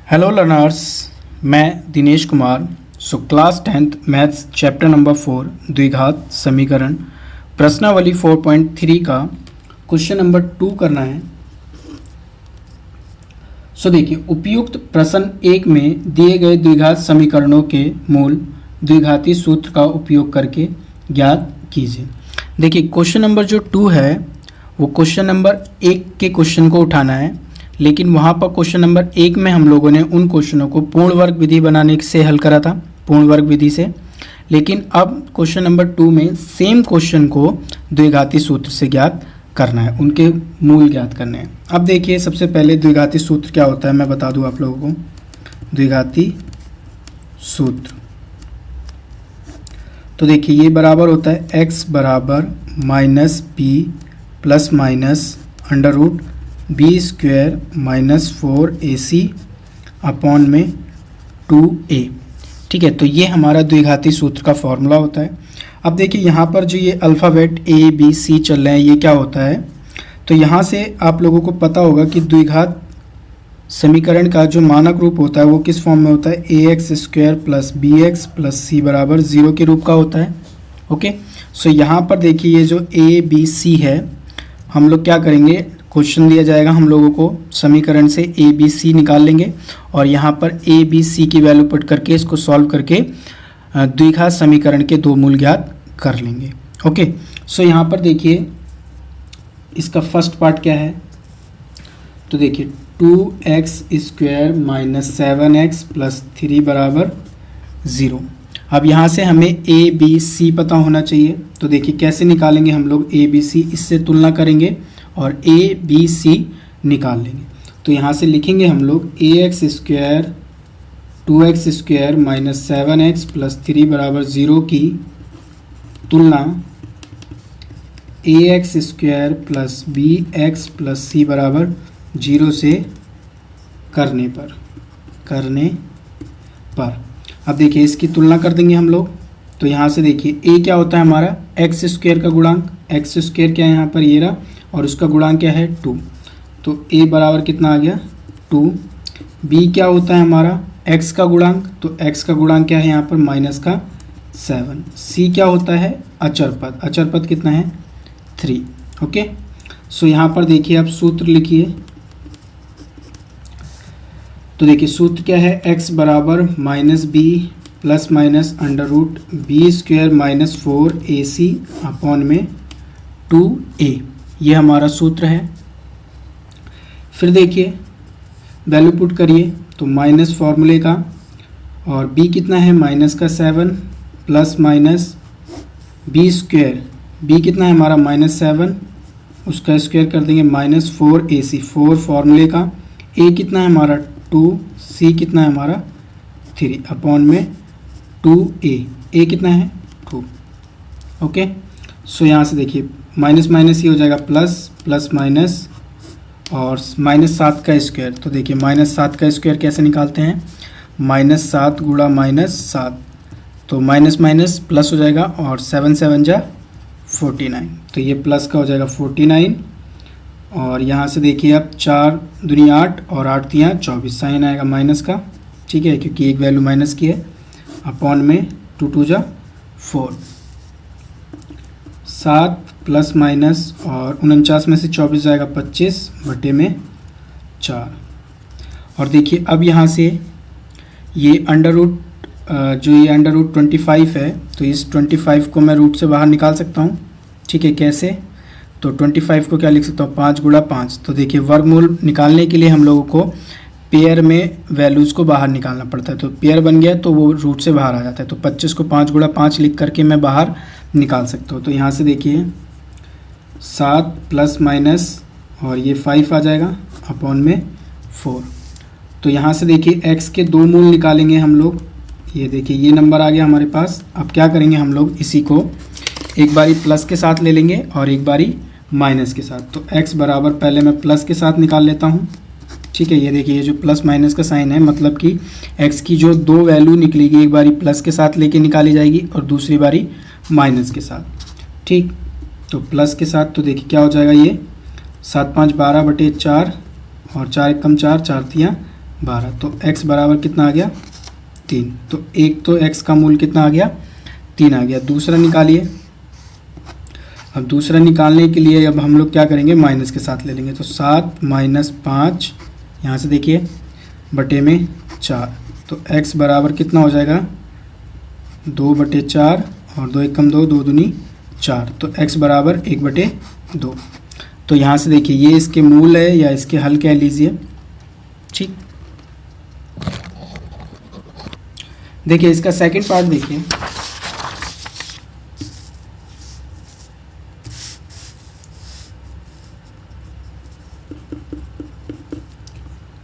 Hello learners, मैं Dinesh Kumar. Class 10th maths chapter number 4 द्विघात समीकरण प्रश्नावली 4.3 का क्वेश्चन नंबर 2 करना है। देखिए, उपयुक्त प्रश्न 1 में दिए गए द्विघात समीकरणों के मूल द्विघाती सूत्र का उपयोग करके ज्ञात कीजिए। देखिए, क्वेश्चन नंबर जो 2 है वो क्वेश्चन नंबर 1 के क्वेश्चन को उठाना है, लेकिन वहाँ पर क्वेश्चन नंबर 1 में हम लोगों ने उन क्वेश्चनों को पूर्ण वर्ग विधि बनाने से हल करा था, पूर्ण वर्ग विधि से। लेकिन अब क्वेश्चन नंबर 2 में सेम क्वेश्चन को द्विघाती सूत्र से ज्ञात करना है, उनके मूल ज्ञात करने हैं। अब देखिए, सबसे पहले द्विघाती सूत्र क्या होता है मैं बता दूं आप लोगों को। द्विघाती सूत्र तो देखिए, ये बराबर होता है x बराबर minus B plus minus under root B square minus 4ac upon में 2a। ठीक है, तो ये हमारा द्विघाती सूत्र का फॉर्मूला होता है। अब देखिए, यहाँ पर जो ये अल्फ़ाबेट a b c चल रहे हैं, ये क्या होता है। तो यहाँ से आप लोगों को पता होगा कि द्विघात समीकरण का जो मानक रूप होता है वो किस फॉर्म में होता है, ax square plus B x plus c बराबर 0 के रूप का होता है। ओके, सो यहाँ पर देखिए, ये जो a b c है, हम लोग क्या करेंगे, क्वेश्चन दिया जाएगा हम लोगों को, समीकरण से a b c निकाल लेंगे और यहाँ पर a b c की वैल्यू पुट करके इसको सॉल्व करके द्विघात समीकरण के दो मूल ज्ञात कर लेंगे। ओके, सो यहाँ पर देखिए, इसका फर्स्ट पार्ट क्या है। तो देखिए, 2x square minus 7x plus 3 बराबर 0। अब यहाँ से हमें a b c पता होना चाहिए। तो देखिए, कैसे निकालेंगे हम लोग a b c, इससे तुलना करेंगे और a b c निकाल लेंगे। तो यहाँ से लिखेंगे हम लोग ax square 2x square minus 7x plus 3 बराबर 0 की तुलना ax square plus bx plus c बराबर 0 से करने पर अब देखिए, इसकी तुलना कर देंगे हम लोग। तो यहाँ से देखिए, a क्या होता है हमारा, x स्क्वायर का गुणांक, x स्क्वायर क्या है यहाँ पर, ये रहा, और उसका गुणांक क्या है 2। तो a बराबर कितना आ गया 2। b क्या होता है हमारा, x का गुणांक, तो x का गुणांक क्या है यहाँ पर माइनस का 7। c क्या होता है अचर पद, अचर पद कितना है 3। ओके, सो यहाँ पर देखिए, आप सूत्र लिखिए। तो देखिए, सूत्र क्या है, x बराबर minus B plus minus under root B square minus 4ac upon में 2a, ये हमारा सूत्र है। फिर देखिए, वैल्यू पुट करिए, तो माइनस फॉर्मूले का, और b कितना है माइनस का 7 plus minus B square, b कितना है हमारा माइनस 7, उसका स्क्वायर कर देंगे माइनस 4ac, 4 फॉर्मूले का, a कितना है हमारा 2, c कितना है हमारा 3 अपॉन में 2a, a कितना है 2। ओके, सो यहाँ से देखिए, माइनस माइनस ही हो जाएगा प्लस, प्लस माइनस और माइनस 7 का स्क्वायर। तो देखिए, माइनस 7 का स्क्वायर कैसे निकालते हैं, माइनस 7 गुणा माइनस 7, तो माइनस माइनस प्लस हो जाएगा और 7 7 जा 49, तो ये प्लस का हो जाएगा 49। और यहाँ से देखिए, अब 4 दूनी 8 और 8 तियाँ 24, साइन आएगा माइनस का, ठीक है, क्योंकि एक वैल्यू माइनस की है, अपॉन में 2 2 जा 4, 7 प्लस माइनस और 49 में से 24 जाएगा 25 बटे में 4। और देखिए, अब यहाँ से ये अंडर रूट जो ये अंडर रूट 25 है, तो इस 25 को मैं रूट से बाहर निकाल सकता हूँ। ठीक है, कैसे, तो 25 को क्या लिख सकता हूँ, 5 गुणा 5। तो देखिए, वर्गमूल निकालने के लिए हम लोगों को पेयर में वैल्यूज़ को बाहर निकालना पड़ता है। तो पेयर बन गया तो वो रूट से बाहर आ जाता है। तो 25 को 5 गुणा 5 लिख करके मैं बाहर निकाल सकता हूँ। तो यहाँ से देखिए, 7 प्लस माइनस और ये 5 आ जाएगा अपॉन में 4। तो यहाँ से देखिए, x के दो मूल निकालेंगे हम लोग। ये देखिए, ये नंबर आ गया हमारे पास। अब क्या करेंगे हम लोग, इसी को एक बारी प्लस के साथ ले लेंगे और एक बारी माइनस के साथ। तो x बराबर पहले मैं प्लस के साथ निकाल लेता हूँ। ठीक है, ये देखिए, ये जो प्लस माइनस का साइन है, मतलब कि x की जो दो वैल्यू निकलेगी, एक बारी प्लस के साथ लेके निकाली जाएगी और दूसरी बारी माइनस के साथ। ठीक, तो प्लस के साथ, तो देखिए क्या हो जाएगा, ये 7 5 12 बटे 4 और 4 1 कम 4, 4 तियाँ 12। तो x बराबर कितना आ गया 3। तो एक तो x का मूल कितना आ गया 3 आ गया। दूसरा निकालिए। अब दूसरा निकालने के लिए अब हम लोग क्या करेंगे, माइनस के साथ ले लेंगे। तो 7 माइनस 5 यहाँ से देखिए बटे में 4। तो x बराबर कितना हो जाएगा 2/4 और 2 एकम 2, 2 दूनी 4। तो x बराबर 1/2। तो यहाँ से देखिए ये इसके मूल है या इसके हल कह लीजिए। ठीक, देखिए इसका सेकंड पार्ट देखिए।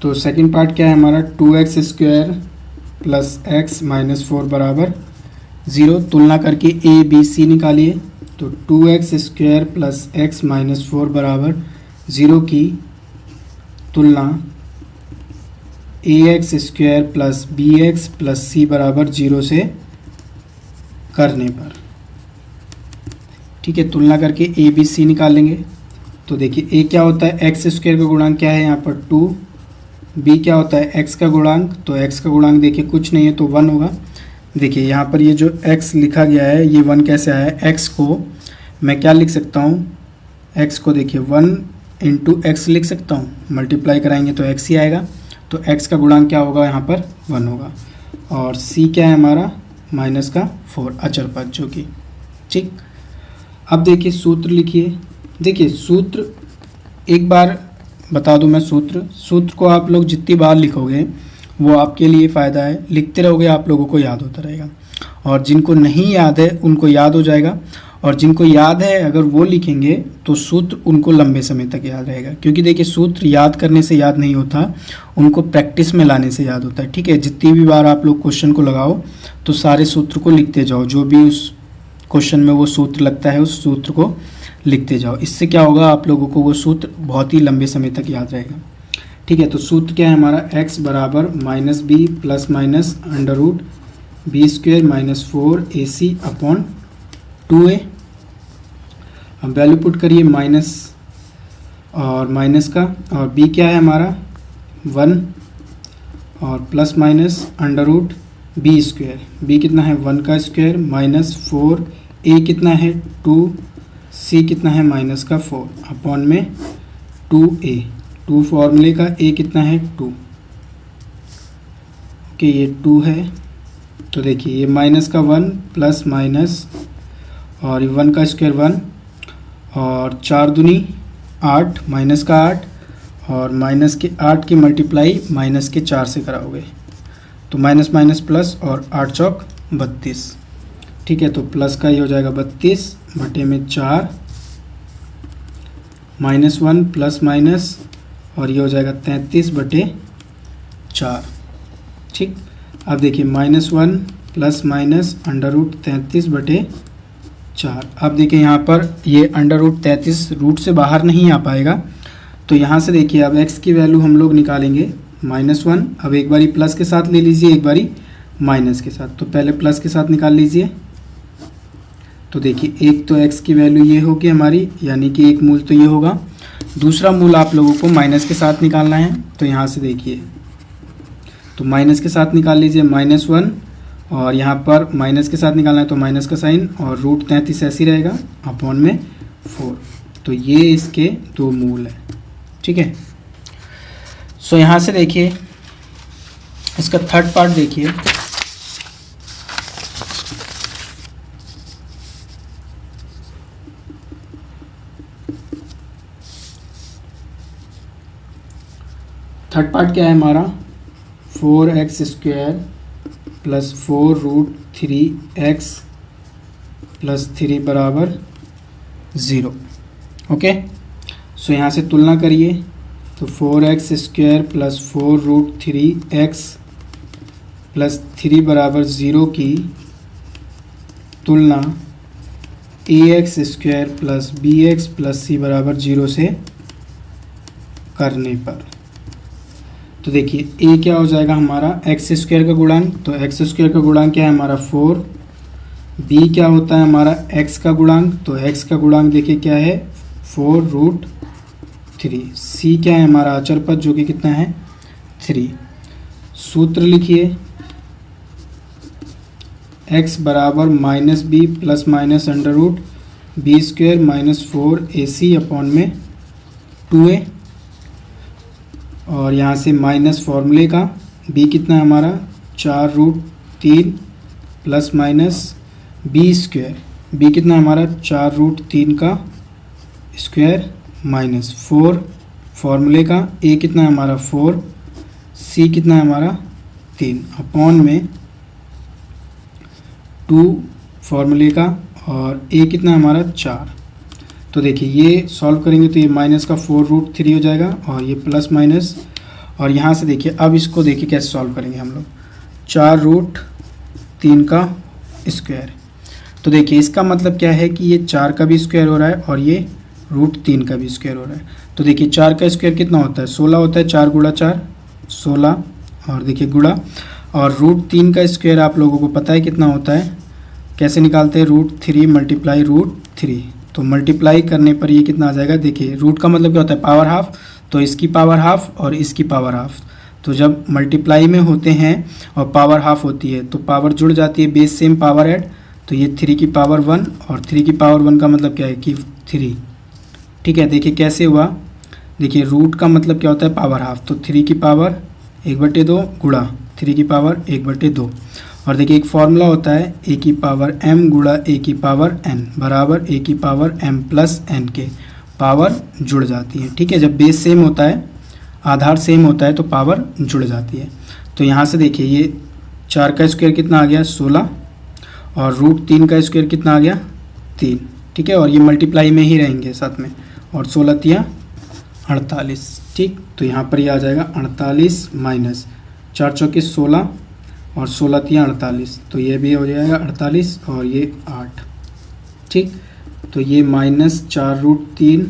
तो सेकंड पार्ट क्या है हमारा, 2x² प्लस x माइनस 4 बराबर 0। तुलना करके a b c निकालिए। तो 2x² प्लस x माइनस 4 बराबर 0 की तुलना ax² plus bx plus c बराबर 0 से करने पर, ठीक है, तुलना करके a b c निकाल लेंगे। तो देखिए a क्या होता है, x² का गुणांक क्या है यहाँ पर 2, b क्या होता है x का गुणांक, तो x का गुणांक देखिए कुछ नहीं है तो 1 होगा। देखिए यहाँ पर ये जो x लिखा गया है ये 1 कैसे आया है, x को मैं क्या लिख सकता हूँ, x को देखिए 1 इंटू एक्स लिख सकता हूँ, मल्टीप्लाई कराएंगे तो x ही आएगा। तो x का गुणांक क्या होगा यहाँ पर 1 होगा। और c क्या है हमारा -4 अचर पद जो कि, ठीक। अब देखिए सूत्र लिखिए। देखिए सूत्र एक बार बता दूं मैं, सूत्र को आप लोग जितनी बार लिखोगे वो आपके लिए फ़ायदा है, लिखते रहोगे आप लोगों को याद होता रहेगा। और जिनको नहीं याद है उनको याद हो जाएगा, और जिनको याद है अगर वो लिखेंगे तो सूत्र उनको लंबे समय तक याद रहेगा। क्योंकि देखिए सूत्र याद करने से याद नहीं होता, उनको प्रैक्टिस में लाने से याद होता है, ठीक है। जितनी भी बार आप लोग क्वेश्चन को लगाओ तो सारे सूत्र को लिखते जाओ, जो भी उस क्वेश्चन में वो सूत्र लगता है उस सूत्र को लिखते जाओ। इससे क्या होगा, आप लोगों को वो सूत्र बहुत ही लंबे समय तक याद रहेगा, ठीक है। तो सूत्र क्या है हमारा, x बराबर -b plus minus √b² minus 4ac upon 2a। अब वैल्यू पुट करिए माइनस और माइनस का, और b क्या है हमारा 1 और प्लस माइनस √b², b कितना है 1 का स्क्वायर माइनस 4, a कितना है 2, c कितना है -4 अपॉन में 2a, 2 फॉर्मूले का, a कितना है 2, ओके ये 2 है। तो देखिए ये माइनस का 1 प्लस माइनस और 1 का स्क्वायर 1 और 4 दूनी 8 माइनस का 8 और माइनस के 8 की मल्टीप्लाई माइनस के 4 से कराओगे तो माइनस माइनस प्लस और 8 चौक 32, ठीक है। तो प्लस का ये हो जाएगा 32 बटे में 4 -1 प्लस माइनस और ये हो जाएगा 33 बटे 4, ठीक। अब देखिए -1 प्लस माइनस √33 बटे 4। अब देखिए यहाँ पर ये √33 रूट से बाहर नहीं आ पाएगा, तो यहाँ से देखिए अब x की वैल्यू हम लोग निकालेंगे -1। अब एक बारी प्लस के साथ ले लीजिए, एक बारी माइनस के साथ। तो पहले प्लस के साथ निकाल लीजिए। तो देखिए एक तो x की वैल्यू ये होगी हमारी, यानी कि एक मूल तो ये होगा। दूसरा मूल आप लोगों को माइनस के साथ निकालना है। तो यहाँ से देखिए तो माइनस के साथ निकाल लीजिए -1, और यहाँ पर माइनस के साथ निकालना है तो माइनस का साइन और √33 ऐसे ही रहेगा अपॉन में 4। तो ये इसके दो मूल है, ठीक है। सो यहाँ से देखिए इसका थर्ड पार्ट देखिए। थर्ड पार्ट क्या है हमारा, 4x² प्लस 4√3x प्लस 3 बराबर 0, ओके। सो यहाँ से तुलना करिए। तो 4x² प्लस 4√3x प्लस 3 बराबर 0 की तुलना ax² plus bx plus c बराबर 0 से करने पर, तो देखिए a क्या हो जाएगा हमारा x² का गुणांक। तो x² का गुणांक क्या है हमारा 4, b क्या होता है हमारा x का गुणांक। तो x का गुणांक देखिए क्या है 4√3, c क्या है हमारा अचर पद जो कि कितना है 3। सूत्र लिखिए, x बराबर minus B plus minus under root B square minus 4ac upon में 2a, और यहाँ से माइनस फॉर्मूले का b कितना है हमारा 4√3 plus minus B square, b कितना है हमारा 4√3 का स्क्वायर माइनस 4 फॉर्मूले का a कितना है हमारा 4, c कितना है हमारा 3 अपॉन में 2 फॉर्मूले का, और a कितना है हमारा 4। तो देखिए ये सॉल्व करेंगे तो ये माइनस का 4√3 हो जाएगा और ये प्लस माइनस, और यहाँ से देखिए अब इसको देखिए कैसे सॉल्व करेंगे हम लोग, 4√3 का स्क्वायर। तो देखिए इसका मतलब क्या है कि ये 4 का भी स्क्वायर हो रहा है और ये √3 का भी स्क्वायर हो रहा है। तो देखिए 4 का स्क्वायर कितना होता है 16 होता है, 4 गुणा 4 16, और देखिए गुणा, और √3 का स्क्वायर आप लोगों को पता है कितना होता है, कैसे निकालते हैं, √3 मल्टीप्लाई √3। तो मल्टीप्लाई करने पर ये कितना आ जाएगा, देखिए रूट का मतलब क्या होता है पावर हाफ, तो इसकी पावर हाफ और इसकी पावर हाफ, तो जब मल्टीप्लाई में होते हैं और पावर हाफ होती है तो पावर जुड़ जाती है, बेस सेम पावर ऐड, तो ये 3 की पावर 1 और 3 की पावर 1 का मतलब क्या है कि 3। ठीक है, देखिए कैसे हुआ, देखिए रूट का मतलब क्या होता है पावर हाफ, तो 3 की पावर 1/2 गुणा 3 की पावर 1/2, और देखिए एक फॉर्मूला होता है a की पावर m गुणा a की पावर n बराबर a की पावर m प्लस n के पावर जुड़ जाती है। ठीक है, जब बेस सेम होता है, आधार सेम होता है तो पावर जुड़ जाती है। तो यहाँ से देखिए ये 4 का स्क्वायर कितना आ गया 16, और √3 का स्क्वायर कितना आ गया 3। ठीक है, और ये मल्टीप्लाई में ही रहेंगे साथ में, और 16 तिया 48। ठीक, तो यहाँ पर ये आ जाएगा 48 माइनस 4 चौके 16 और 16 तिया 48, तो ये भी हो जाएगा 48 और ये 8। ठीक, तो ये माइनस 4√3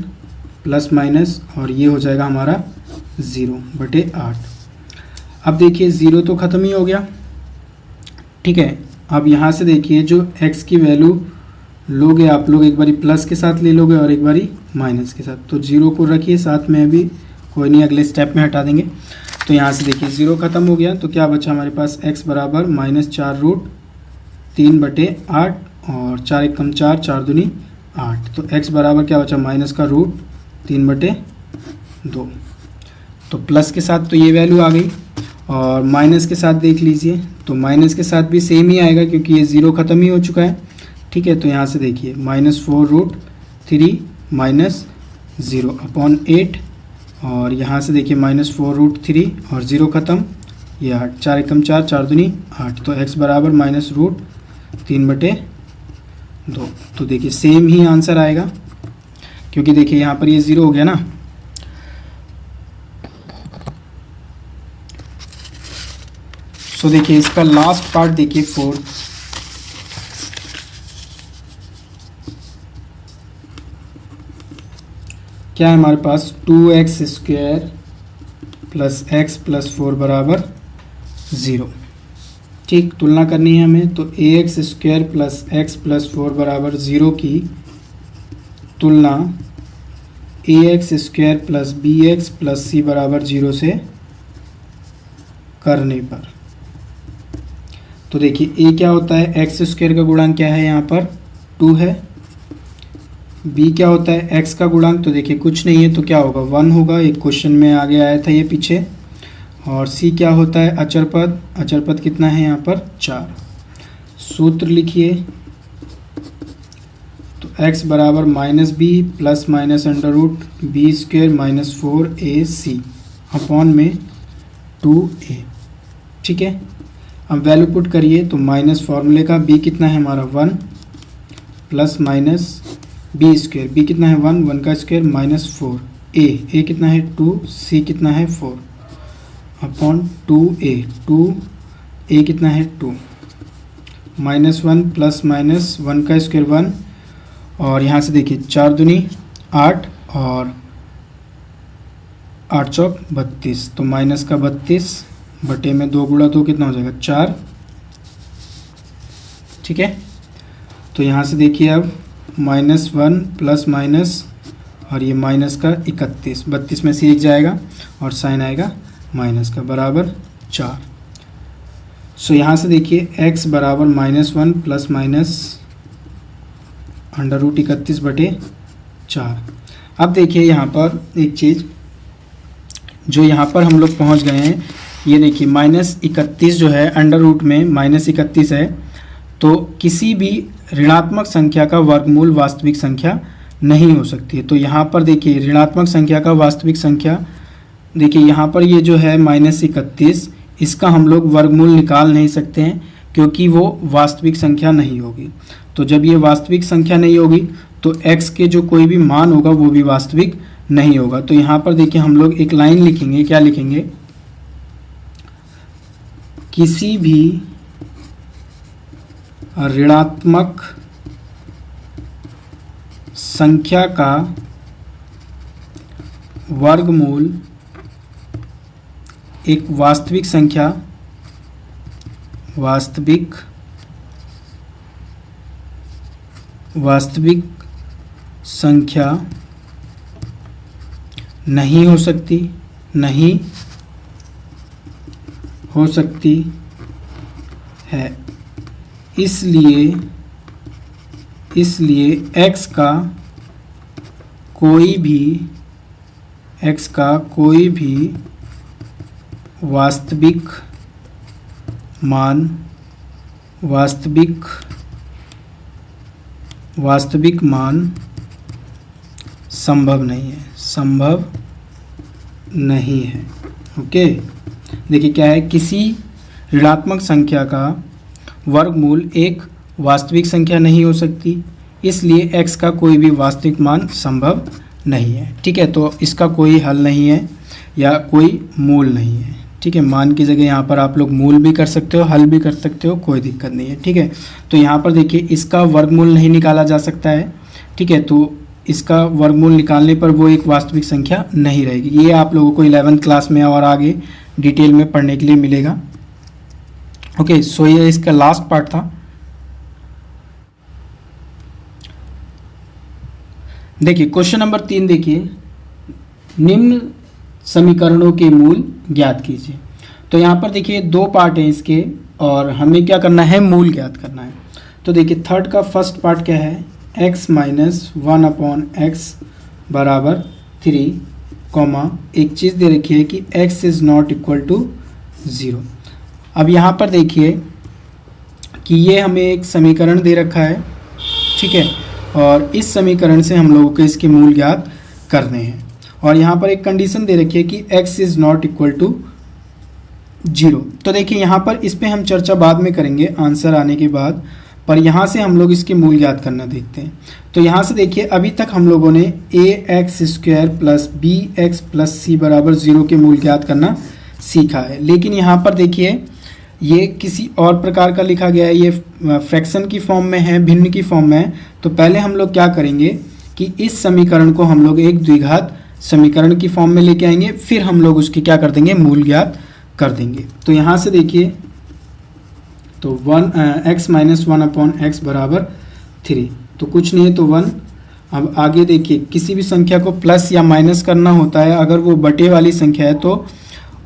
प्लस माइनस, और ये हो जाएगा हमारा 0/8। अब देखिए 0 तो ख़त्म ही हो गया। ठीक है, अब यहाँ से देखिए जो x की वैल्यू लोगे आप लोग, एक बारी प्लस के साथ ले लोगे और एक बारी माइनस के साथ, तो 0 को रखिए साथ में, अभी कोई नहीं अगले स्टेप में हटा देंगे। तो यहाँ से देखिए 0 ख़त्म हो गया, तो क्या बचा हमारे पास x बराबर माइनस 4√3/8, और 4 1 कम 4 4 दूनी 8, तो x बराबर क्या बचा माइनस का √3/2। तो प्लस के साथ तो ये वैल्यू आ गई, और माइनस के साथ देख लीजिए, तो माइनस के साथ भी सेम ही आएगा क्योंकि ये 0 ख़त्म ही हो चुका है। ठीक है, तो यहाँ से देखिए -4√3 माइनस 0 अपॉन 8, और यहाँ से देखिए -4√3 और 0 ख़त्म, ये 8, 4 1 कम 4 4 दूनी 8, तो x बराबर -√3/2। तो देखिए सेम ही आंसर आएगा, क्योंकि देखिए यहाँ पर ये 0 हो गया ना। सो देखिए इसका लास्ट पार्ट देखिए 4, क्या है हमारे पास 2x² प्लस x प्लस 4 बराबर 0। ठीक, तुलना करनी है हमें, तो ax² प्लस x प्लस 4 बराबर 0 की तुलना ax² plus bx plus c बराबर 0 से करने पर, तो देखिए a क्या होता है, x² का गुणांक क्या है यहाँ पर 2 है, b क्या होता है x का गुणांक, तो देखिए कुछ नहीं है तो क्या होगा 1 होगा, एक क्वेश्चन में आगे आया था ये पीछे, और c क्या होता है अचर पद, अचर पद कितना है यहाँ पर 4। सूत्र लिखिए, तो x बराबर -b plus minus √b² minus 4ac upon में 2a। ठीक है, अब वैल्यू पुट करिए, तो माइनस फॉर्मूले का b कितना है हमारा 1 प्लस माइनस b², b कितना है 1 1 का स्क्वायर माइनस 4, a कितना है 2, c कितना है 4 अपॉन 2a, 2a कितना है 2, -1 प्लस माइनस 1 का स्क्वायर 1, और यहाँ से देखिए 4 दूनी 8 और 8 चौक 32, तो माइनस का 32 बटे में 2 गुणा 2 कितना हो जाएगा 4। ठीक है, तो यहाँ से देखिए अब -1 प्लस माइनस, और ये माइनस का 31, 32 में से 1 जाएगा और साइन आएगा माइनस का बराबर 4। सो यहाँ से देखिए x बराबर -1 प्लस माइनस √31/4। अब देखिए यहाँ पर एक चीज़ जो यहाँ पर हम लोग पहुँच गए हैं, ये देखिए -31 जो है अंडर रूट में -31 है, तो किसी भी ऋणात्मक संख्या का वर्गमूल वास्तविक संख्या नहीं हो सकती है। तो यहाँ पर देखिए ऋणात्मक संख्या का वास्तविक संख्या, देखिए यहाँ पर ये जो है -31, इसका हम लोग वर्गमूल निकाल नहीं सकते हैं क्योंकि वो वास्तविक संख्या नहीं होगी। तो जब ये वास्तविक संख्या नहीं होगी तो x के जो कोई भी मान होगा वो भी वास्तविक नहीं होगा। तो यहाँ पर देखिए हम लोग एक लाइन लिखेंगे, क्या लिखेंगे, किसी भी ऋणात्मक संख्या का वर्गमूल एक वास्तविक संख्या नहीं हो सकती है। इसलिए x का कोई भी वास्तविक मान संभव नहीं है। ओके, देखिए क्या है, किसी ऋणात्मक संख्या का वर्गमूल एक वास्तविक संख्या नहीं हो सकती, इसलिए x का कोई भी वास्तविक मान संभव नहीं है। ठीक है, तो इसका कोई हल नहीं है या कोई मूल नहीं है। ठीक है, मान की जगह यहाँ पर आप लोग मूल भी कर सकते हो, हल भी कर सकते हो, कोई दिक्कत नहीं है। ठीक है, तो यहाँ पर देखिए इसका वर्गमूल नहीं निकाला जा सकता है। ठीक है, तो इसका वर्गमूल निकालने पर वो एक वास्तविक संख्या नहीं रहेगी। ये आप लोगों को 11th क्लास में और आगे डिटेल में पढ़ने के लिए मिलेगा। ओके, सो ये इसका लास्ट पार्ट था। देखिए क्वेश्चन नंबर 3 देखिए, निम्न समीकरणों के मूल ज्ञात कीजिए। तो यहाँ पर देखिए 2 पार्ट हैं इसके और हमें क्या करना है, मूल ज्ञात करना है। तो देखिए थर्ड का फर्स्ट पार्ट क्या है, x - 1/x बराबर 3, एक चीज़ दे रखी है कि x is not equal to 0। अब यहाँ पर देखिए कि ये हमें एक समीकरण दे रखा है। ठीक है, और इस समीकरण से हम लोगों को इसके मूल ज्ञात करने हैं। और यहाँ पर एक कंडीशन दे रखी है कि x is not equal to 0। तो देखिए यहाँ पर इस पर हम चर्चा बाद में करेंगे आंसर आने के बाद, पर यहाँ से हम लोग इसके मूल ज्ञात करना देखते हैं। तो यहाँ से देखिए अभी तक हम लोगों ने ax² plus bx plus c बराबर 0 के मूल ज्ञात करना सीखा है। लेकिन यहाँ पर देखिए ये किसी और प्रकार का लिखा गया है, ये फ्रैक्शन की फॉर्म में है, भिन्न की फॉर्म में है। तो पहले हम लोग क्या करेंगे कि इस समीकरण को हम लोग एक द्विघात समीकरण की फॉर्म में लेके आएंगे, फिर हम लोग उसकी क्या कर देंगे, मूल ज्ञात कर देंगे। तो यहाँ से देखिए तो x - 1/x बराबर 3, तो कुछ नहीं है तो 1। अब आगे देखिए किसी भी संख्या को प्लस या माइनस करना होता है, अगर वो बटे वाली संख्या है तो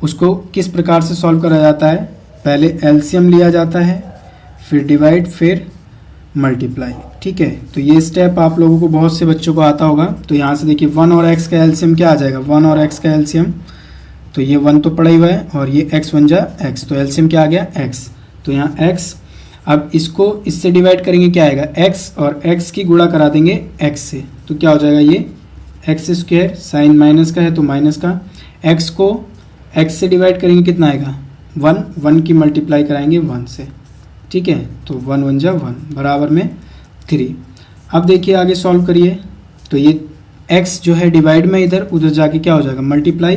उसको किस प्रकार से सॉल्व करा जाता है, पहले एलसीएम लिया जाता है, फिर डिवाइड, फिर मल्टीप्लाई। ठीक है, तो ये स्टेप आप लोगों को बहुत से बच्चों को आता होगा। तो यहाँ से देखिए 1 और x का एलसीएम क्या आ जाएगा, 1 और x का एलसीएम, तो ये 1 तो पड़ा ही हुआ है और ये x 1 जा x, तो एलसीएम क्या आ गया x। तो यहाँ x, अब इसको इससे डिवाइड करेंगे क्या आएगा x, और x की गुणा करा देंगे x से, तो क्या हो जाएगा ये x², साइन माइनस का है तो माइनस का, x को x से डिवाइड करेंगे कितना आएगा 1, 1 की मल्टीप्लाई कराएंगे 1 से। ठीक है, तो 1 1 जा 1 बराबर में 3। अब देखिए आगे सॉल्व करिए, तो ये x जो है डिवाइड में इधर, उधर जाके क्या हो जाएगा मल्टीप्लाई,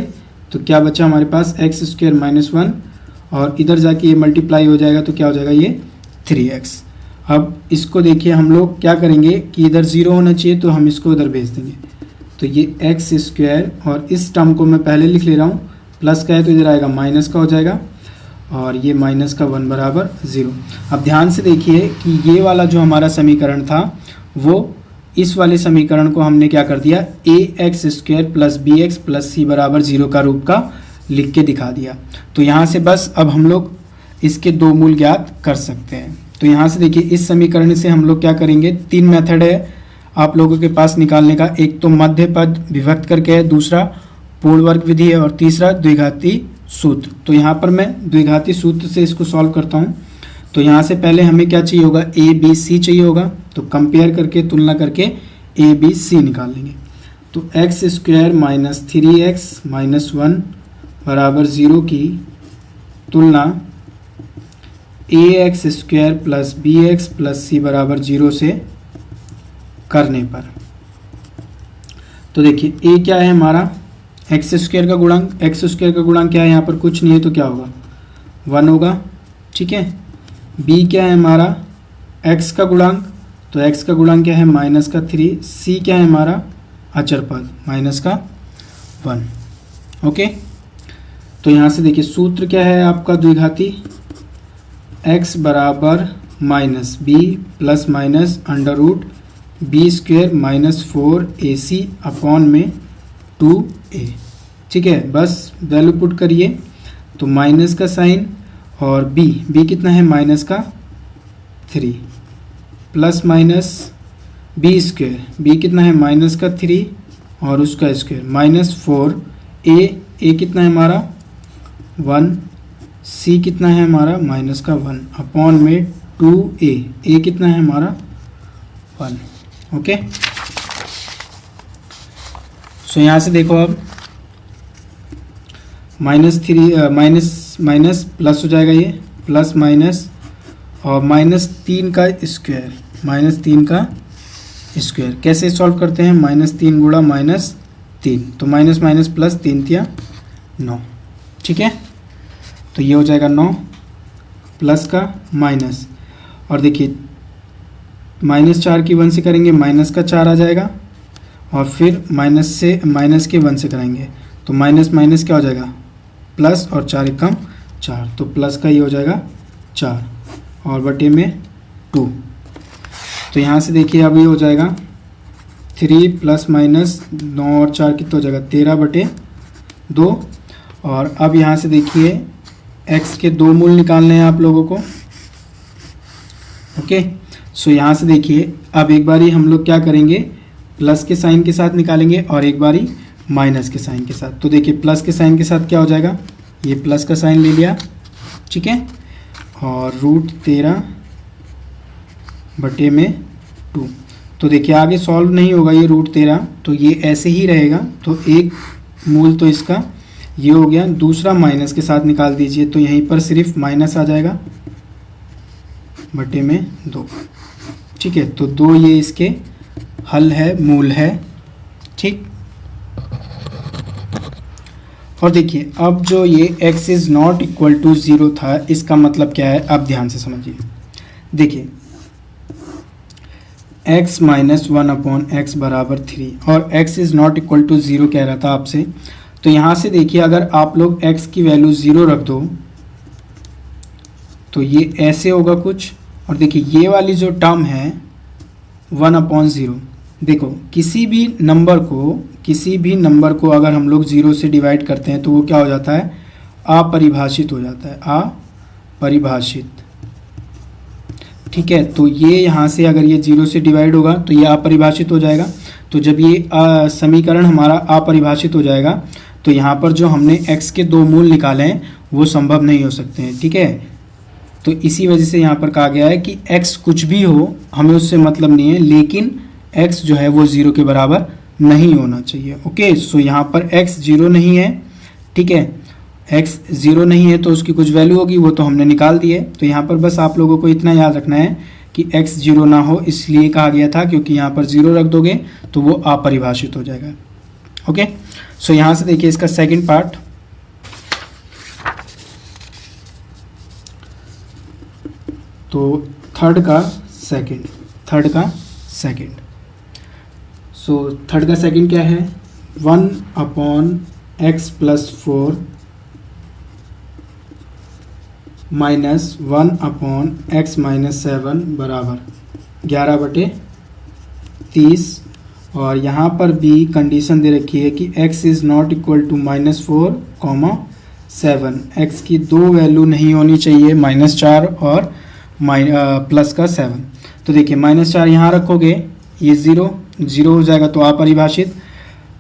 तो क्या बचा हमारे पास x² - 1, और इधर जाके ये मल्टीप्लाई हो जाएगा तो क्या हो जाएगा ये 3x। अब इसको देखिए हम लोग क्या करेंगे कि इधर 0 होना चाहिए तो हम इसको उधर भेज देंगे, तो ये x², और इस टर्म को मैं पहले लिख ले रहा हूँ, प्लस का है तो इधर आएगा माइनस का हो जाएगा, और ये माइनस का 1 बराबर 0। अब ध्यान से देखिए कि ये वाला जो हमारा समीकरण था वो इस वाले समीकरण को हमने क्या कर दिया, ax² plus bx plus c बराबर 0 का रूप का लिख के दिखा दिया। तो यहाँ से बस अब हम लोग इसके दो मूल ज्ञात कर सकते हैं। तो यहाँ से देखिए इस समीकरण से हम लोग क्या करेंगे, 3 मेथड है आप लोगों के पास निकालने का। एक तो मध्य पद विभक्त करके है, दूसरा पूर्ण वर्ग विधि है और तीसरा द्विघाती सूत्र। तो यहाँ पर मैं द्विघाती सूत्र से इसको सॉल्व करता हूँ। तो यहाँ से पहले हमें क्या चाहिए होगा, ए बी सी चाहिए होगा। तो कंपेयर करके तुलना करके ए बी सी निकाल लेंगे। तो x square minus 3x minus 1 बराबर 0 की तुलना a x square plus B x plus c बराबर 0 से करने पर, तो देखिए ए क्या है हमारा, एक्स स्क्वायर का गुणांक। एक्स स्क्वायर का गुणांक क्या है, यहाँ पर कुछ नहीं है तो क्या होगा 1 होगा, ठीक है। बी क्या है हमारा, एक्स का गुणांक, तो एक्स का गुणांक क्या है माइनस का 3। सी क्या है हमारा अचर पद माइनस का 1, ओके। तो यहाँ से देखिए सूत्र क्या है आपका द्विघाती, x बराबर minus B plus minus under root B square minus 4ac upon में 2a, ठीक है। बस वैल्यू पुट करिए तो माइनस का साइन और b कितना है माइनस का 3 plus minus B square, B कितना है माइनस का 3 और उसका स्क्वेयर माइनस 4a कितना है हमारा 1, सी कितना है हमारा माइनस का 1 अपॉन में 2a कितना है हमारा 1, ओके। सो यहाँ से देखो अब माइनस प्लस हो जाएगा, ये प्लस माइनस और -3 का स्क्वायर, -3 का स्क्वायर कैसे सॉल्व करते हैं, -3 गुणा -3, तो माइनस माइनस प्लस 3 तिया 9, ठीक है। तो ये हो जाएगा 9 प्लस का माइनस, और देखिए -4 की 1 से करेंगे माइनस का 4 आ जाएगा, और फिर माइनस के 1 से कराएंगे तो माइनस माइनस क्या हो जाएगा प्लस, और 4 एकम 4, तो प्लस का ये हो जाएगा 4 और बटे में 2। तो यहाँ से देखिए अब ये हो जाएगा 3 प्लस माइनस 9 और 4 कितना हो जाएगा 13 बटे 2। और अब यहाँ से देखिए x के दो मूल निकालने हैं आप लोगों को, ओके। सो यहाँ से देखिए अब एक बारी हम लोग क्या करेंगे, प्लस के साइन के साथ निकालेंगे और एक बारी माइनस के साइन के साथ। तो देखिए प्लस के साइन के साथ क्या हो जाएगा, ये प्लस का साइन ले लिया, ठीक है, और √13 बटे में 2। तो देखिए आगे सॉल्व नहीं होगा ये √13, तो ये ऐसे ही रहेगा। तो एक मूल तो इसका ये हो गया, दूसरा माइनस के साथ निकाल दीजिए तो यहीं पर सिर्फ माइनस आ जाएगा बटे में 2, ठीक है। तो 2 ये इसके हल है, मूल है, ठीक। और देखिए अब जो ये x is not equal to 0 था, इसका मतलब क्या है, अब ध्यान से समझिए। देखिए x माइनस 1 अपॉन x बराबर 3 और x is not equal to 0 कह रहा था आपसे। तो यहाँ से देखिए अगर आप लोग x की वैल्यू 0 रख दो तो ये ऐसे होगा कुछ, और देखिए ये वाली जो टर्म है 1 अपॉन 0, देखो किसी भी नंबर को अगर हम लोग 0 से डिवाइड करते हैं तो वो क्या हो जाता है, अपरिभाषित हो जाता है, अपरिभाषित, ठीक है। तो ये यहाँ से अगर ये 0 से डिवाइड होगा तो ये अपरिभाषित हो जाएगा। तो जब ये समीकरण हमारा अपरिभाषित हो जाएगा तो यहाँ पर जो हमने x के दो मूल निकाले हैं वो संभव नहीं हो सकते हैं, ठीक है। तो इसी वजह से यहाँ पर कहा गया है कि x कुछ भी हो हमें उससे मतलब नहीं है, लेकिन x जो है वो 0 के बराबर नहीं होना चाहिए, ओके। सो यहाँ पर x 0 नहीं है, ठीक है, x 0 नहीं है तो उसकी कुछ वैल्यू होगी, वो तो हमने निकाल दी है। तो यहाँ पर बस आप लोगों को इतना याद रखना है कि x 0 ना हो, इसलिए कहा गया था क्योंकि यहाँ पर 0 रख दोगे तो वो अपरिभाषित हो जाएगा, ओके। सो यहाँ से देखिए इसका सेकंड पार्ट, तो थर्ड का सेकंड। सो थर्ड का सेकंड क्या है, 1 upon x plus 4 minus 1 upon x minus 7 बराबर 11 बटे 30। और यहाँ पर भी कंडीशन दे रखी है कि x is not equal to -4, 7, x की दो वैल्यू नहीं होनी चाहिए, -4 और प्लस का 7। तो देखिए -4 यहाँ रखोगे ये 0 0 हो जाएगा तो अपरिभाषित,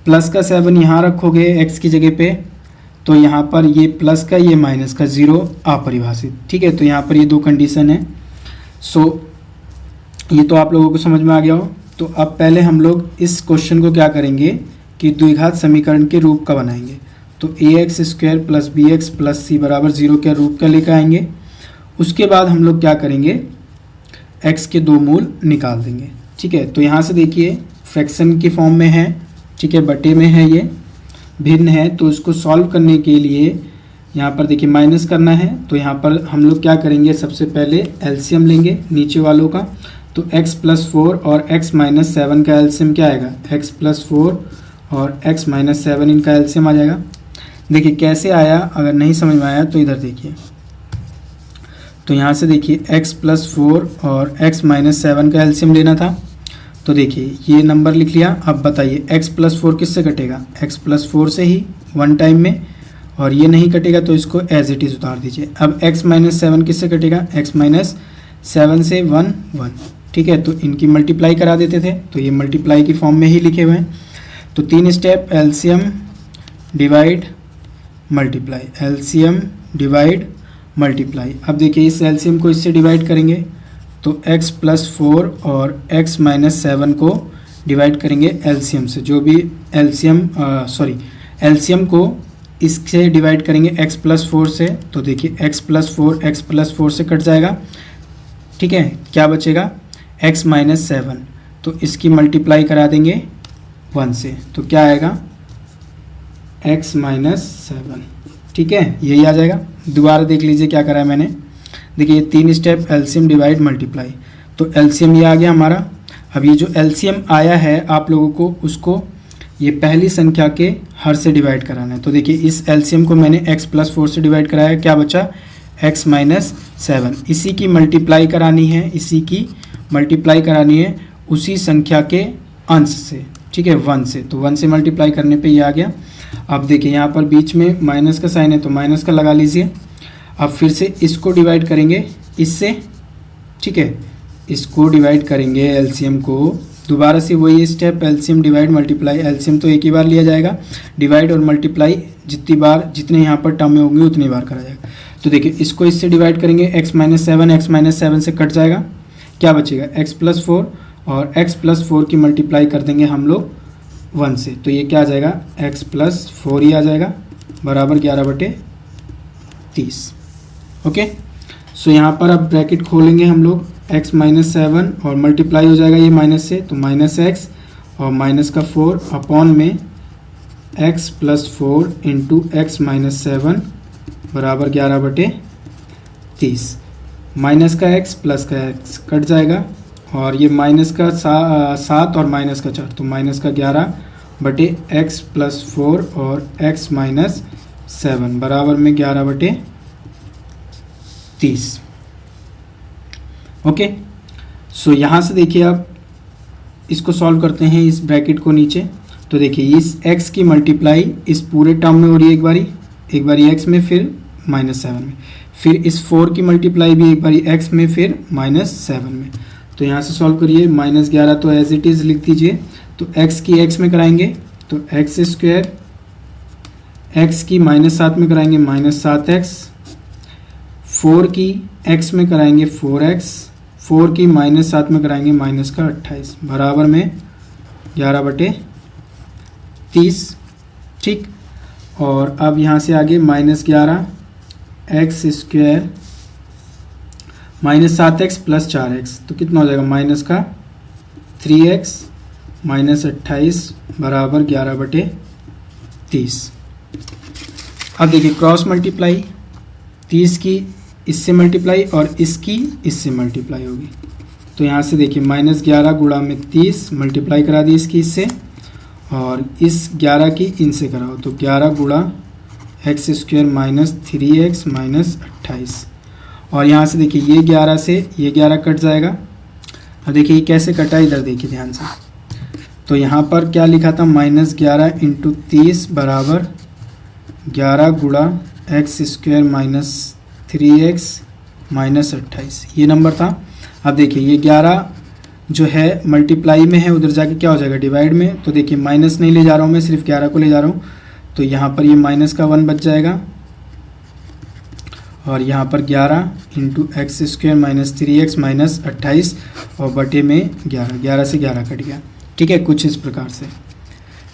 प्लस का 7 यहाँ रखोगे x की जगह पे तो यहाँ पर ये प्लस का ये माइनस का 0 अपरिभाषित। ठीक है, तो यहाँ पर ये दो कंडीशन है। सो ये तो आप लोगों को समझ में आ गया हो। तो अब पहले हम लोग इस क्वेश्चन को क्या करेंगे कि द्विघात समीकरण के रूप का बनाएंगे। तो ax² + bx + c = 0 के रूप का लेकर आएंगे। उसके बाद हम लोग क्या करेंगे, x के दो मूल निकाल देंगे। ठीक है, तो यहाँ से देखिए फ्रैक्शन की फॉर्म में है, ठीक है, बटे में है, ये भिन्न है, तो इसको सॉल्व करने के लिए यहाँ पर देखिए माइनस करना है। तो यहाँ पर हम लोग क्या करेंगे, सबसे पहले एलसीएम लेंगे नीचे वालों का। तो x + 4 और x - 7 का एलसीएम क्या आएगा, x + 4 और x - 7 इनका एलसीएम आ जाएगा। देखिए कैसे आया, अगर नहीं समझ में आया तो इधर देखिए। तो यहाँ से देखिए x + 4 और x - 7 का एलसीएम लेना था। तो देखिए ये नंबर लिख लिया। अब बताइए x + 4 किससे कटेगा, x + 4 से ही वन टाइम में, और ये नहीं कटेगा तो इसको एज इट इज़ उतार दीजिए। अब x - 7 किससे कटेगा, x - 7 से 1 1। ठीक है, तो इनकी मल्टीप्लाई करा देते थे, तो ये मल्टीप्लाई की फॉर्म में ही लिखे हुए हैं। तो 3 step, LCM divide multiply, LCM divide multiply. अब देखिए इस एलसीएम को इससे डिवाइड करेंगे तो x + 4 और x - 7 को डिवाइड करेंगे एलसीएम से, जो भी एलसीएम को इससे डिवाइड करेंगे x + 4 से। तो देखिए x + 4 x + 4 से कट जाएगा। ठीक है, क्या बचेगा, x - 7, तो इसकी मल्टीप्लाई करा देंगे 1 से, तो क्या आएगा, x - 7। ठीक है, यही आ जाएगा। दोबारा देख लीजिए क्या करा है मैंने। देखिए ये 3 स्टेप, एलसीएम डिवाइड मल्टीप्लाई, तो एलसीएम ये आ गया हमारा। अब ये जो एलसीएम आया है आप लोगों को उसको ये पहली संख्या के हर से डिवाइड कराना है। तो देखिए इस एलसीएम को मैंने x + 4 से डिवाइड कराया, क्या बचा, x - 7। इसी की मल्टीप्लाई करानी है, इसी की मल्टीप्लाई करानी है उसी संख्या के अंश से। ठीक है, 1 से, तो 1 से मल्टीप्लाई करने पे ये आ गया। अब देखिए यहाँ पर बीच में माइनस का साइन है तो माइनस का लगा लीजिए। अब फिर से इसको डिवाइड करेंगे इससे। ठीक है, इसको डिवाइड करेंगे एलसीएम को, दोबारा से वही step, LCM divide multiply. LCM तो एक ही बार लिया जाएगा, डिवाइड और मल्टीप्लाई जितने यहाँ पर टर्म में होंगे उतनी बार करा जाएगा। तो देखिए इसको इससे डिवाइड करेंगे, x - 7 x - 7 से कट जाएगा, क्या बचेगा, x + 4 और x + 4 की मल्टीप्लाई कर देंगे हम लोग 1 से, तो ये क्या आ जाएगा, x + 4 ही आ जाएगा, बराबर 11/30। ओके, सो यहाँ पर अब ब्रैकेट खोलेंगे हम लोग, x - 7 और मल्टीप्लाई हो जाएगा ये माइनस से, तो -x और -4 अपॉन में x + 4 इंटू x - 7 बराबर 11/30। माइनस का x प्लस का x कट जाएगा, और ये माइनस का 7 और माइनस का 4, तो माइनस का 11/x + 4 और x - 7 बराबर में 11/30। ओके, सो यहाँ से देखिए आप इसको सॉल्व करते हैं, इस ब्रैकेट को नीचे। तो देखिए इस x की मल्टीप्लाई इस पूरे टर्म में हो रही है, एक बारी x में, फिर -7 में, फिर इस 4 की मल्टीप्लाई भी एक बारी x में, फिर -7 में। तो यहाँ से सॉल्व करिए, -11 तो एज इट इज़ लिख दीजिए। तो x की x में कराएंगे तो x², x की -7 में कराएंगे -7x, 4 की x में कराएंगे 4x, 4 की -7 में कराएंगे -28 बराबर में 11/30। ठीक, और अब यहाँ से आगे -11 x² -7x + 4x, तो कितना हो जाएगा, -3x -28 बराबर 11/30। अब देखिए क्रॉस मल्टीप्लाई, 30 की इससे मल्टीप्लाई और इसकी इससे मल्टीप्लाई होगी। तो यहाँ से देखिए -11 गुणा में 30 मल्टीप्लाई करा दी इसकी इससे, और इस 11 की इनसे कराओ, तो 11 गुणा x² -3x -28, और यहाँ से देखिए ये 11 से ये 11 कट जाएगा। अब देखिए ये कैसे कटा, इधर देखिए ध्यान से। तो यहाँ पर क्या लिखा था, -11 × 30 बराबर 11 गुणा x square minus 3x minus 28 ये नंबर था। अब देखिए ये 11 जो है मल्टीप्लाई में है, उधर जाके क्या हो जाएगा डिवाइड में। तो देखिए माइनस नहीं ले जा रहा हूँ मैं, सिर्फ 11 को ले जा रहा हूँ, तो यहाँ पर ये माइनस का 1 बच जाएगा और यहाँ पर 11 into x square minus 3x minus 28 और बटे में 11 से 11 कट गया। ठीक है, कुछ इस प्रकार से।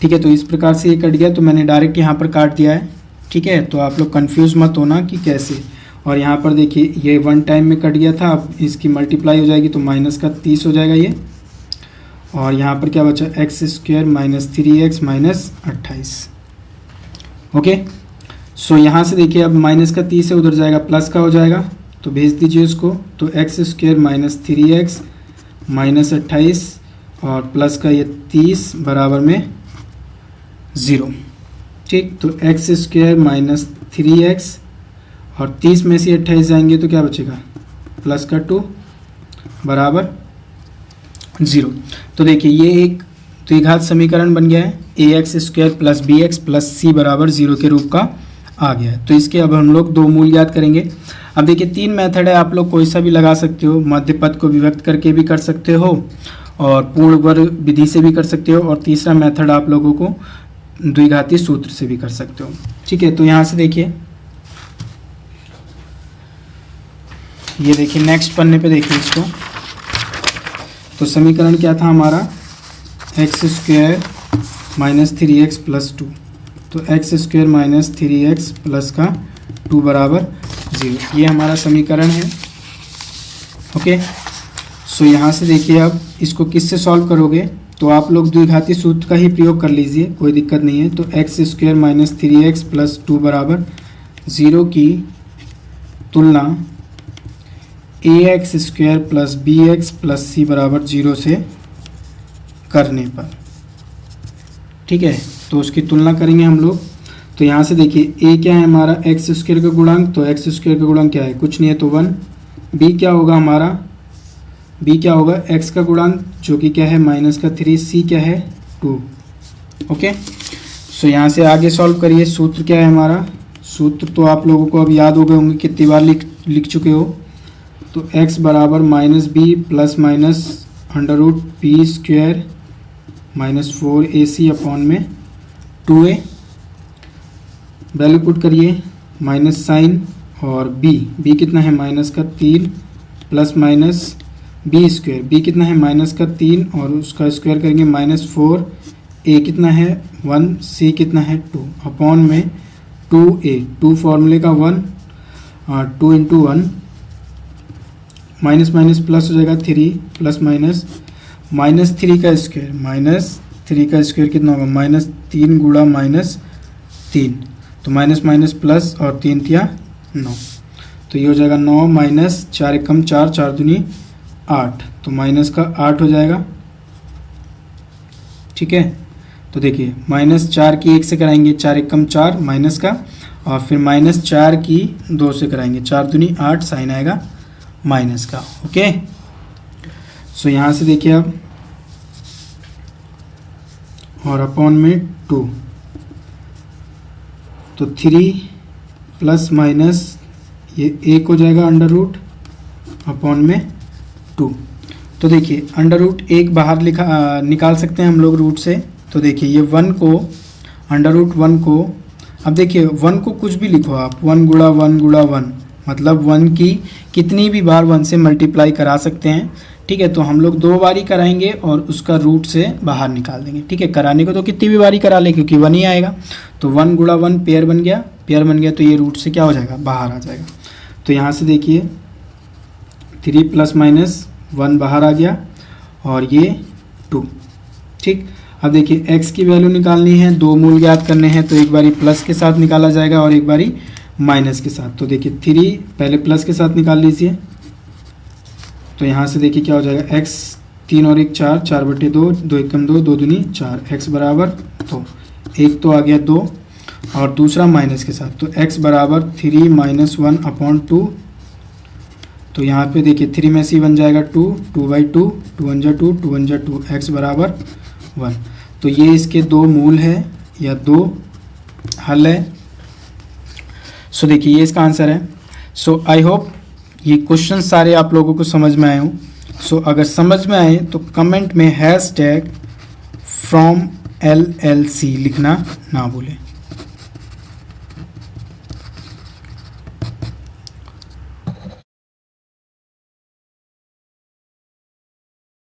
ठीक है, तो इस प्रकार से ये कट गया, तो मैंने डायरेक्ट यहाँ पर काट दिया है। ठीक है, तो आप लोग कंफ्यूज मत होना कि कैसे। और यहाँ पर देखिए ये 1 टाइम में कट गया था, अब इसकी मल्टीप्लाई हो जाएगी तो माइनस का 30 हो जाएगा ये। और यहाँ पर क्या बचा, x square minus 3x minus 28। Okay, so यहाँ से देखिए अब माइनस का 30 है, उधर जाएगा प्लस का हो जाएगा, तो भेज दीजिए उसको। तो x square minus 3x minus 28 और प्लस का ये 30 बराबर में 0। ठीक, तो एक्स स्क्वायर माइनस 3x और 30 में से 28 जाएंगे तो क्या बचेगा, प्लस का 2 बराबर 0। तो देखिए ये एक द्विघात समीकरण बन गया है, ax square plus bx plus c बराबर 0 के रूप का आ गया है। तो इसके अब हम लोग 2 मूल ज्ञात करेंगे। अब देखिए 3 मेथड है, आप लोग कोई सा भी लगा सकते हो, मध्य पद को विभक्त करके भी कर सकते हो और पूर्ण वर्ग विधि से भी कर सकते हो, और तीसरा मेथड आप लोगों को द्विघाती सूत्र से भी कर सकते हो। ठीक है, तो यहाँ से देखिए, ये देखिए नेक्स्ट पन्ने पे देखिए इसको। तो समीकरण क्या था हमारा, x square minus 3x plus 2। तो x square minus 3x plus का 2 बराबर 0, ये हमारा समीकरण है। ओके, सो यहाँ से देखिए अब इसको किससे सॉल्व करोगे, तो आप लोग द्विघाती सूत्र का ही प्रयोग कर लीजिए, कोई दिक्कत नहीं है। तो x square minus 3x plus 2 बराबर 0 की तुलना ax square plus bx plus c बराबर 0 से करने पर। ठीक है, तो उसकी तुलना करेंगे हम लोग। तो यहाँ से देखिए a क्या है हमारा, एक्स स्क्वायर का गुणांक, तो एक्स स्क्वायर का गुणांक क्या है, कुछ नहीं है तो 1। b क्या होगा हमारा, b क्या होगा x का गुणांक जो कि क्या है माइनस का 3, c क्या है 2। ओके, सो यहाँ से आगे सॉल्व करिए। सूत्र क्या है हमारा, सूत्र तो आप लोगों को अब याद हो गए होंगे, कितनी बार लिख चुके हो। तो x बराबर minus B plus minus under root P square minus 4ac upon में 2a, वैल्यू पुट करिए, माइनस साइन और b कितना है माइनस का 3 plus minus b square, b कितना है माइनस का 3 और उसका स्क्वायर करेंगे माइनस 4, a कितना है 1, c कितना है 2 अपॉन में 2a, 2 फॉर्मूले का 1, 2 इंटू 1 माइनस माइनस प्लस हो जाएगा 3 प्लस माइनस माइनस 3 का स्क्वायर, माइनस 3 का स्क्वायर कितना होगा माइनस 3 गुणा माइनस 3, तो माइनस माइनस प्लस और 3 तिया 9, तो ये हो जाएगा 9 माइनस 4 एकम 4, 4 दूनी 8, तो माइनस का 8 हो जाएगा। ठीक है, तो देखिए माइनस 4 की 1 से कराएंगे, 4 एकम 4 माइनस का, और फिर माइनस 4 की 2 से कराएंगे, 4 दूनी 8, साइन आएगा माइनस का। ओके, सो यहाँ से देखिए अब, और अपॉन में 2, तो 3 प्लस माइनस ये 1 हो जाएगा अंडर रूट अपॉन में 2। तो देखिए अंडर रूट 1 बाहर निकाल सकते हैं हम लोग रूट से। तो देखिए ये 1 को अंडर रूट 1 को, अब देखिए 1 को कुछ भी लिखो आप, 1 गुणा 1 गुणा 1, मतलब 1 की कितनी भी बार 1 से मल्टीप्लाई करा सकते हैं। ठीक है, तो हम लोग 2 बारी कराएंगे और उसका रूट से बाहर निकाल देंगे। ठीक है, कराने को तो कितनी भी बारी करा ले क्योंकि 1 ही आएगा, तो 1 गुणा 1 पेयर बन गया, पेयर बन गया तो ये रूट से क्या हो जाएगा बाहर आ जाएगा। तो यहाँ से देखिए 3 प्लस माइनस 1 बाहर आ गया और ये 2। ठीक, अब देखिए x की वैल्यू निकालनी है, 2 मूल ज्ञात करने हैं, तो एक बारी प्लस के साथ निकाला जाएगा और एक बारी माइनस के साथ। तो देखिए 3 पहले प्लस के साथ निकाल लीजिए, तो यहाँ से देखिए क्या हो जाएगा x 3 और 1 4, 4 बटे 2, 2 एकम 2, 2 दूनी 4, x बराबर 2, एक तो आ गया 2 और दूसरा माइनस के साथ, तो x बराबर 3 माइनस 1 अपॉन 2। तो यहाँ पे देखिए 3 में से बन जाएगा 2, 2 बाई 2, 2 1 जा 2, 2 1 जा 2, x बराबर 1। तो ये इसके 2 मूल है या 2 हल है। सो देखिए ये इसका आंसर है। सो आई होप ये क्वेश्चन सारे आप लोगों को समझ में आए हों। सो अगर समझ में आए तो कमेंट में #FromLLC लिखना ना भूलें।